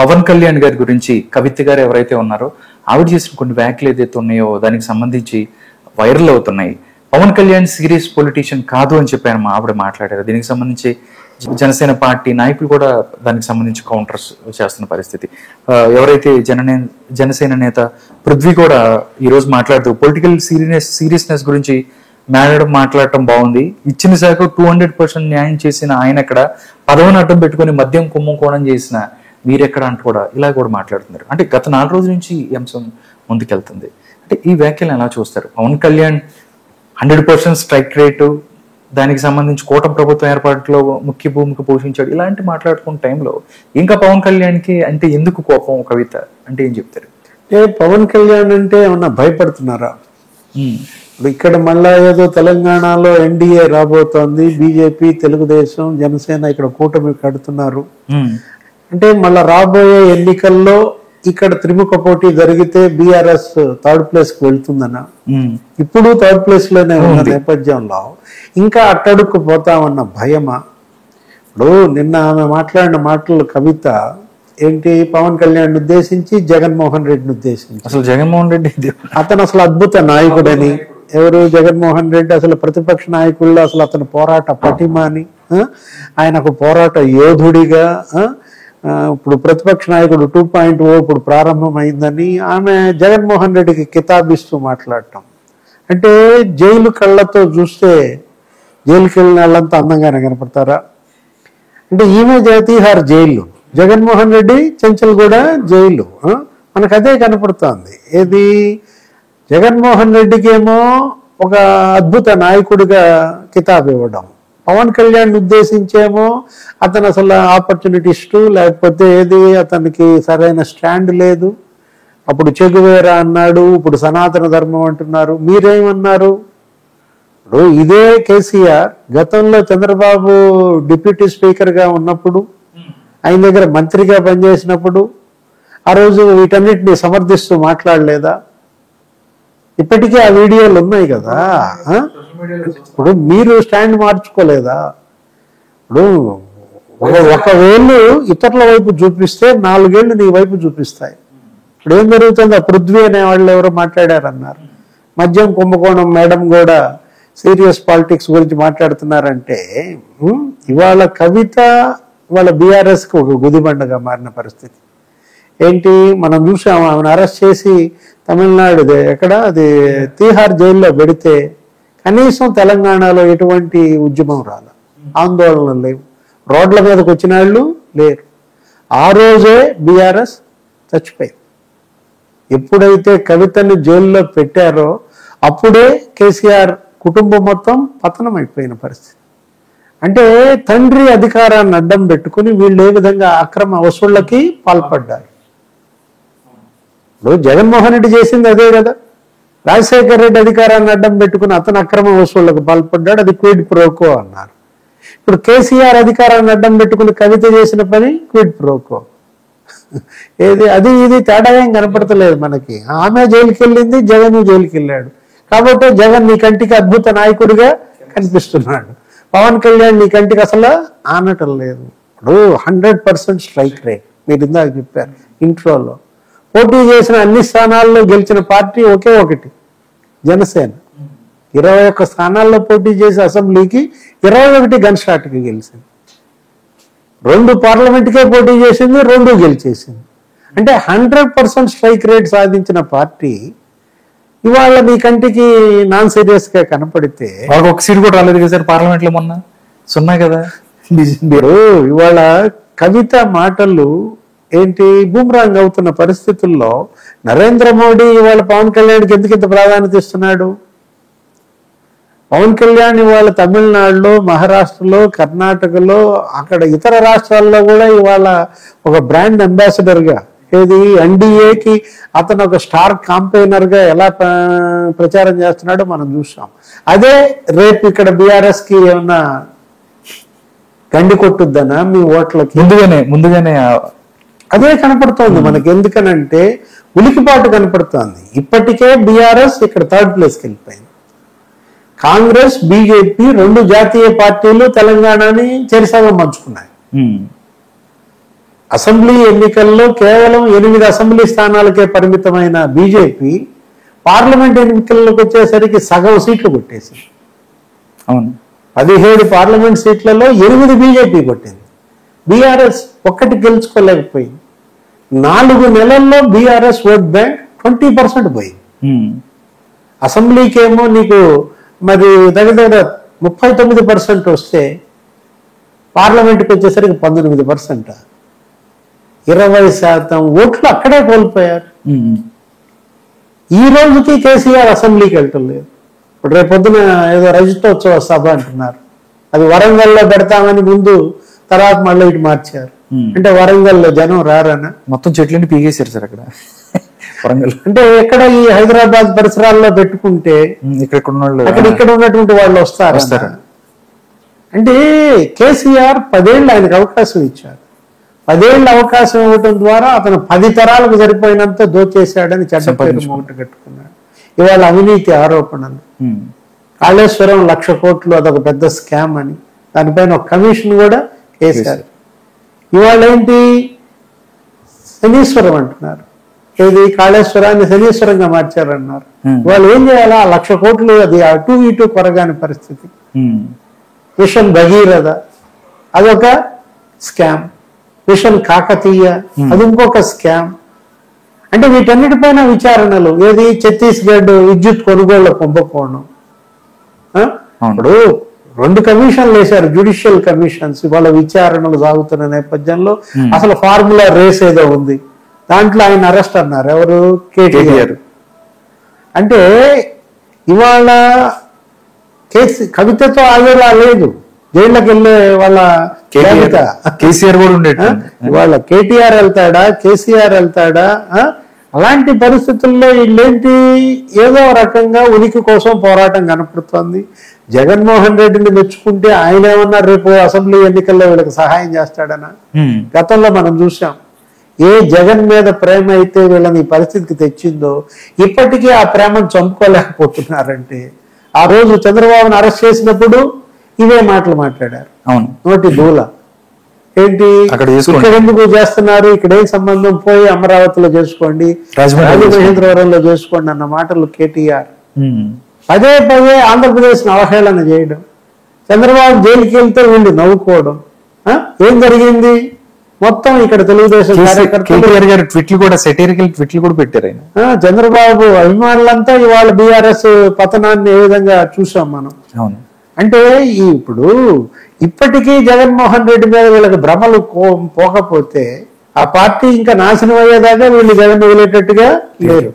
పవన్ కళ్యాణ్ గారి గురించి కవిత గారు ఎవరైతే ఉన్నారో ఆవిడ చేసిన కొన్ని వ్యాఖ్యలు ఏదైతే ఉన్నాయో దానికి సంబంధించి వైరల్ అవుతున్నాయి. పవన్ కళ్యాణ్ సీరియస్ పొలిటీషియన్ కాదు అని చెప్పారు ఆవిడ మాట్లాడారు. దీనికి సంబంధించి జనసేన పార్టీ నాయకులు కూడా దానికి సంబంధించి కౌంటర్స్ చేస్తున్న పరిస్థితి. ఎవరైతే జనసేన నేత పృథ్వీ కూడా ఈ రోజు మాట్లాడుతూ పొలిటికల్ సీరియస్నెస్ గురించి మాట్లాడటం బాగుంది, ఇచ్చిన శాఖ 200% న్యాయం చేసిన ఆయన ఎక్కడ, పదవిని అడ్డం పెట్టుకుని మద్యం కుంభకోణం చేసిన మీరెక్కడ అంటూ కూడా ఇలా కూడా మాట్లాడుతున్నారు. అంటే గత 4 రోజుల నుంచి ఈ అంశం ముందుకెళ్తుంది. అంటే ఈ వ్యాఖ్యలు ఎలా చూస్తారు? పవన్ కళ్యాణ్ 100% స్ట్రైక్ రేటు, దానికి సంబంధించి కూటమి ప్రభుత్వం ఏర్పాటులో ముఖ్య భూమిక పోషించాడు, ఇలాంటి మాట్లాడుకున్న టైంలో ఇంకా పవన్ కళ్యాణ్కి అంటే ఎందుకు కోపం? కవిత అంటే ఏం చెప్తారు? పవన్ కళ్యాణ్ అంటే ఏమన్నా భయపడుతున్నారా? ఇప్పుడు ఇక్కడ మళ్ళా ఏదో తెలంగాణలో ఎన్డీఏ రాబోతోంది, బీజేపీ, తెలుగుదేశం, జనసేన ఇక్కడ కూటమి కడుతున్నారు అంటే మళ్ళా రాబోయే ఎన్నికల్లో ఇక్కడ త్రిముఖ పోటీ జరిగితే బీఆర్ఎస్ థర్డ్ ప్లేస్ కి వెళ్తుందన్న, ఇప్పుడు థర్డ్ ప్లేస్ లోనే ఉన్న నేపథ్యంలో ఇంకా అట్టడుక్కు పోతామన్న భయమా? ఇప్పుడు నిన్న ఆమె మాట్లాడిన మాటలు కవిత ఏంటి, పవన్ కళ్యాణ్ ఉద్దేశించి జగన్మోహన్ రెడ్డిని ఉద్దేశించి, అసలు జగన్మోహన్ రెడ్డి అతను అసలు అద్భుత నాయకుడని, ఎవరు జగన్మోహన్ రెడ్డి అసలు ప్రతిపక్ష నాయకుల్లో అసలు అతను పోరాట పటిమ అని, ఆయనకు పోరాట యోధుడిగా, ఇప్పుడు ప్రతిపక్ష నాయకుడు 2.0 ఇప్పుడు ప్రారంభమైందని ఆమె జగన్మోహన్ రెడ్డికి కితాబిస్తూ మాట్లాడటం. అంటే జైలు కళ్ళతో చూస్తే జైలుకి వెళ్ళిన వాళ్ళంతా అందంగానే కనపడతారా? అంటే ఈమె తీహార్ జైలు, జగన్మోహన్ రెడ్డి చెంచల్గూడ జైలు, మనకు అదే కనపడుతోంది. ఏది, జగన్మోహన్ రెడ్డికి ఏమో ఒక అద్భుత నాయకుడిగా కితాబ్ ఇవ్వడం, పవన్ కళ్యాణ్ ఉద్దేశించేమో అతను అసలు ఆపర్చునిటిస్టు, లేకపోతే ఏది అతనికి సరైన స్టాండ్ లేదు. అప్పుడు చెగువేరా అన్నాడు, ఇప్పుడు సనాతన ధర్మం అంటున్నారు. మీరేమన్నారు? ఇప్పుడు ఇదే కేసీఆర్ గతంలో చంద్రబాబు డిప్యూటీ స్పీకర్గా ఉన్నప్పుడు, ఆయన దగ్గర మంత్రిగా పనిచేసినప్పుడు ఆ రోజు వీటన్నిటిని సమర్థిస్తూ మాట్లాడలేదా? ఇప్పటికీ ఆ వీడియోలు ఉన్నాయి కదా. ఇప్పుడు మీరు స్టాండ్ మార్చుకోలేదా? ఇప్పుడు ఒకవేళ ఇతరుల వైపు చూపిస్తే 4 ఏళ్ళు నీ వైపు చూపిస్తాయి. ఇప్పుడు ఏం జరుగుతుంది? పృథ్వీ అనే వాళ్ళు ఎవరో మాట్లాడారన్నారు, మద్యం కుంభకోణం మేడం కూడా సీరియస్ పాలిటిక్స్ గురించి మాట్లాడుతున్నారంటే, ఇవాళ కవిత వాళ్ళ బీఆర్ఎస్కి ఒక గుదిబండగా మారిన పరిస్థితి. ఏంటి, మనం చూసాము ఆమెను అరెస్ట్ చేసి తమిళనాడు ఎక్కడ అది తీహార్ జైల్లో పెడితే కనీసం తెలంగాణలో ఎటువంటి ఉద్యమం రాల, ఆందోళనలు లేవు, రోడ్ల మీదకి వచ్చిన వాళ్ళు లేరు. ఆ రోజే బీఆర్ఎస్ చచ్చిపోయింది. ఎప్పుడైతే కవితని జైల్లో పెట్టారో అప్పుడే కేసీఆర్ కుటుంబం మొత్తం పతనం అయిపోయిన పరిస్థితి. అంటే తండ్రి అధికారాన్ని అడ్డం పెట్టుకుని వీళ్ళు ఏ విధంగా అక్రమ వసూళ్లకి పాల్పడ్డారు. ఇప్పుడు జగన్మోహన్ రెడ్డి చేసింది అదే కదా. రాజశేఖర్ రెడ్డి అధికారాన్ని అడ్డం పెట్టుకుని అతను అక్రమ వసూళ్లకు పాల్పడ్డాడు, అది క్విడ్ ప్రోకో అన్నారు. ఇప్పుడు కేసీఆర్ అధికారాన్ని అడ్డం పెట్టుకుని కవిత చేసిన పని క్విడ్ ప్రోకో. ఏది అది ఇది తేడా ఏం కనపడతలేదు మనకి. ఆమె జైలుకి వెళ్ళింది, జగన్ జైలుకి వెళ్ళాడు. కాబట్టి జగన్ నీ కంటికి అద్భుత నాయకుడిగా కనిపిస్తున్నాడు, పవన్ కళ్యాణ్ నీ కంటికి అసలు ఆనటం లేదు. ఇప్పుడు 100% స్ట్రైక్ రేట్, మీరు ఇందాక చెప్పారు ఇంట్రోలో. పోటీ చేసిన అన్ని స్థానాల్లో గెలిచిన పార్టీ ఒకే ఒకటి, జనసేన. 21 స్థానాల్లో పోటీ చేసి అసెంబ్లీకి 21 గన్ షాట్కి గెలిచింది. 2 పార్లమెంట్కే పోటీ చేసింది, 2 గెలిచేసింది. అంటే 100% స్ట్రైక్ రేట్ సాధించిన పార్టీ ఇవాళ మీ కంటికి నాన్ సీరియస్ గా కనపడితే, వాళ్ళకి ఒక సీట్ కూడా రాలేదు కదా సార్ పార్లమెంట్ లో, మొన్న 0 కదా. మీరు ఇవాళ కవిత మాటలు ఏంటి బూమ్రాంగ్ అవుతున్న పరిస్థితుల్లో నరేంద్ర మోడీ ఇవాళ పవన్ కళ్యాణ్కి ఎందుకు ఇంత ప్రాధాన్యత ఇస్తున్నాడు? పవన్ కళ్యాణ్ ఇవాళ తమిళనాడులో, మహారాష్ట్రలో, కర్ణాటకలో, అక్కడ ఇతర రాష్ట్రాల్లో కూడా ఇవాళ ఒక బ్రాండ్ అంబాసిడర్గా, ఏది ఎన్డీఏకి అతను ఒక స్టార్ కాంపెయినర్ గా ఎలా ప్రచారం చేస్తున్నాడో మనం చూసాం. అదే రేపు ఇక్కడ బీఆర్ఎస్ కి ఏమన్నా గండి కొట్టుద్దనా మీ ఓట్లకి? ముందుగానే అదే కనపడుతోంది మనకి. ఎందుకనంటే ఉలికిపాటు కనపడుతోంది. ఇప్పటికే బీఆర్ఎస్ ఇక్కడ థర్డ్ ప్లేస్కి వెళ్ళిపోయింది. కాంగ్రెస్, బీజేపీ 2 జాతీయ పార్టీలు తెలంగాణని చెరిసగం పంచుకున్నాయి. అసెంబ్లీ ఎన్నికల్లో కేవలం 8 అసెంబ్లీ స్థానాలకే పరిమితమైన బీజేపీ పార్లమెంట్ ఎన్నికల్లోకి వచ్చేసరికి సగం సీట్లు కొట్టేసింది. అవును, 17 పార్లమెంట్ సీట్లలో 8 బీజేపీ కొట్టింది. బీఆర్ఎస్ ఒక్కటి గెలుచుకోలేకపోయింది. 4 నెలల్లో బీఆర్ఎస్ ఓట్ బ్యాంక్ 20% పోయింది. అసెంబ్లీకి ఏమో నీకు మరి దగ్గర 39% వస్తే పార్లమెంట్కి వచ్చేసరికి 19%. 20% ఓట్లు అక్కడే కోల్పోయారు. ఈ రోజుకి కేసీఆర్ అసెంబ్లీకి వెళ్ళటం లేదు. ఇప్పుడు రేపొద్దున ఏదో రజతోత్సవ సభ అంటున్నారు, అది వరంగల్లో పెడతామని ముందు, తర్వాత మళ్ళీ ఇటు మార్చారు. అంటే వరంగల్లో జనం రారనా? మొత్తం చెట్లని పీకేశారు సార్ అక్కడ వరంగల్. అంటే ఎక్కడ ఈ హైదరాబాద్ పరిసరాల్లో పెట్టుకుంటే ఇక్కడ ఉన్నటువంటి వాళ్ళు వస్తారు. అంటే కేసీఆర్ 10 ఏళ్ళు ఆయనకు అవకాశం ఇచ్చారు. 10 ఏళ్ళు అవకాశం ఇవ్వటం ద్వారా అతను 10 తరాలకు సరిపోయినంత దోచేశాడని చెడ్డ పేరు మూట కట్టుకున్నాడు. ఇవాళ అవినీతి ఆరోపణలు, కాళేశ్వరం 1,00,000 కోట్లు అదొక పెద్ద స్కామ్ అని, దానిపైన ఒక కమిషన్ కూడా వేశారు. ఇవాళ ఏంటి, శనీశ్వరం అంటున్నారు. ఏది, కాళేశ్వరాన్ని శనీశ్వరంగా మార్చారన్నారు. వాళ్ళు ఏం చేయాలా? 1,00,000 కోట్లు అది అటు ఇటు కొరగాని పరిస్థితి. మిషన్ భగీరథ అదొక స్కామ్, మిషన్ కాకతీయ అది ఇంకొక స్కామ్. అంటే వీటన్నిటిపైన విచారణలు. ఏది, ఛత్తీస్గఢ్ విద్యుత్ కొనుగోళ్ల కుంభకోణం. ఇప్పుడు 2 కమిషన్లు వేశారు, జ్యుడిషియల్ కమిషన్స్. ఇవాళ విచారణలు సాగుతున్న నేపథ్యంలో అసలు ఫార్ములా రేస్ ఏదో ఉంది, దాంట్లో ఆయన అరెస్ట్ అన్నారు. ఎవరు? కేటీఆర్. అంటే ఇవాళ కవితతో ఆగేలా లేదు, జైళ్ళకి వెళ్ళే వాళ్ళ కేసీఆర్ కూడా ఉండే. ఇవాళ కేటీఆర్ వెళ్తాడా, కేసీఆర్ వెళ్తాడా? అలాంటి పరిస్థితుల్లో వీళ్ళేంటి, ఏదో రకంగా ఉనికి కోసం పోరాటం కనపడుతోంది. జగన్మోహన్ రెడ్డిని మెచ్చుకుంటే ఆయన ఏమన్నా రేపు అసెంబ్లీ ఎన్నికల్లో వీళ్ళకి సహాయం చేస్తాడనా? గతంలో మనం చూసాం, ఏ జగన్ మీద ప్రేమ అయితే వీళ్ళని ఈ పరిస్థితికి తెచ్చిందో ఇప్పటికీ ఆ ప్రేమను చంపుకోలేకపోతున్నారంటే, ఆ రోజు చంద్రబాబును అరెస్ట్ చేసినప్పుడు ఇవే మాటలు మాట్లాడారు. అవును, నోటి దూల. ఏంటి, ఇక్కడ ఎందుకు చేస్తున్నారు, ఇక్కడ ఏం సంబంధం, పోయి అమరావతిలో చేసుకోండి, రాజమహేంద్రవరంలో చేసుకోండి అన్న మాటలు కేటీఆర్. పదే ఆంధ్రప్రదేశ్ ను అవహేళన చేయడం, చంద్రబాబు జైలుకి వెళ్తే వీళ్ళు నవ్వుకోవడం. ఏం జరిగింది? మొత్తం ఇక్కడ తెలుగుదేశం కేటీఆర్ గారు ట్వీట్లు కూడా, సెటైరికల్ ట్వీట్లు కూడా పెట్టారు ఆయన. చంద్రబాబు అభిమానులంతా ఇవాళ బీఆర్ఎస్ పతనాన్ని ఏ విధంగా చూసాం మనం. అవును, అంటే ఇప్పుడు ఇప్పటికీ జగన్మోహన్ రెడ్డి మీద వీళ్ళకి భ్రమలు పోకపోతే ఆ పార్టీ ఇంకా నాశనం అయ్యేదాకా వీళ్ళు జగన్ వదిలేటట్టుగా లేరు.